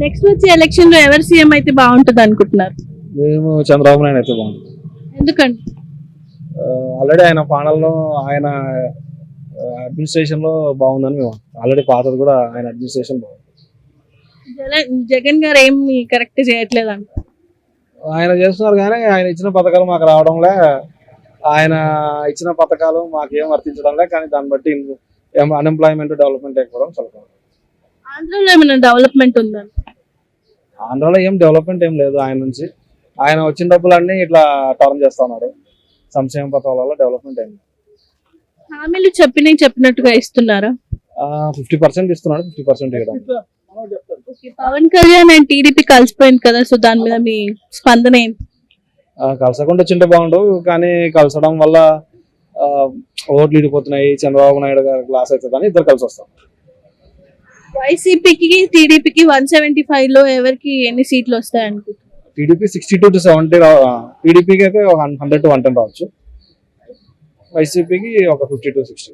Next వచ్చే election లో ఎవరు సీఎం అయితే బాగుంటుంది అనుకుంటున్నారు? మేము చంద్రబాబు నాయుడు అయితే బాగుంది. ఎందుకండి? ఆల్రెడీ ఆయన పాలనలో ఆయన అడ్మినిస్ట్రేషన్ లో బాగుందని మేము ఆల్రెడీ పాతది కూడా ఆయన అడ్మినిస్ట్రేషన్ బాగుంది. జగన్ గారు ఏమి కరెక్ట్ చేయట్లేదు అంట. ఆయన చేస్తున్నారు కానీ ఆయన ఇచ్చిన పథకాలు మాకు రావడంలే, ఆయన ఇచ్చిన పథకాలు మాకేం వర్తించడంలే. కానీ దాన్ని బట్టి అన్ఎంప్లాయ్మెంట్ డెవలప్మెంట్ అయిపోవడం చదువుకోవాలి. ఆంధ్రలో ఏమైనా డెవలప్మెంట్ ఉందా? ఆంధ్రాలో ఏం డెవలప్మెంట్ ఏం లేదు. ఆయన నుంచి ఆయన వచ్చిన డబ్బులన్నీ ఇట్లా టర్న్ చేస్తా ఉన్నారు. సంక్షేమ పథకాలలో డెవలప్మెంట్ ఏం లేదు. హామీలు చెప్పినట్టుగా ఇస్తున్నారా? 50% ఇస్తున్నాడు, 50% ఇవ్వడం. పవన్ కళ్యాణ్ అండ్ టీడీపీ కలిసిపోయింది కదా, సో దాని మీద మీ స్పందన ఏంటి? కలసకుండా వచ్చింటే బాగుండు, కానీ కలసడం వల్ల ఓట్లు ఇడిపోతున్నాయి. చంద్రబాబు నాయుడు గారు క్లాస్ అవుతుందని ఇద్దరు కలిసి వస్తాం. వైసీపీకి టీడీపీకి 175 లో ఎవరికి ఎన్ని సీట్లు వస్తాయి అనుకుంటున్నారు? టీడీపీ 62 to 70, టీడీపీకి అయితే 100 to 110 రావచ్చు. వైసీపీకి ఒక 50 to 60.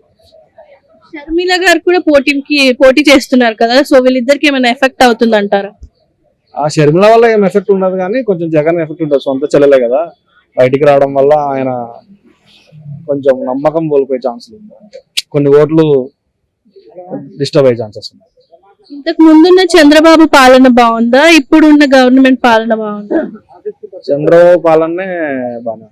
షర్మిల గారు కూడా పోటీ చేస్తున్నారు కదా, సో వీళ్ళిద్దరికి ఏమైనా ఎఫెక్ట్ అవుతుంది అంటారా? ఆ షర్మిల వల్ల ఏం ఎఫెక్ట్ ఉండదు, కానీ కొంచెం జగన్ ఎఫెక్ట్ ఉంటుంది. సొంత చెల్లెలే కదా, బయటికి రావడం వల్ల ఆయన కొంచెం నమ్మకం కోల్పోయే ఛాన్సులు ఉంది. అంటే కొన్ని ఓట్లు డిస్టర్బ్ అయ్యే ఛాన్సెస్ ఉన్నాయి. ఇంతకు ముందున్న చంద్రబాబు పాలన బాగుందా, ఇప్పుడున్న గవర్నమెంట్ పాలన బాగుందా? చంద్రబాబు పాలనే బాగా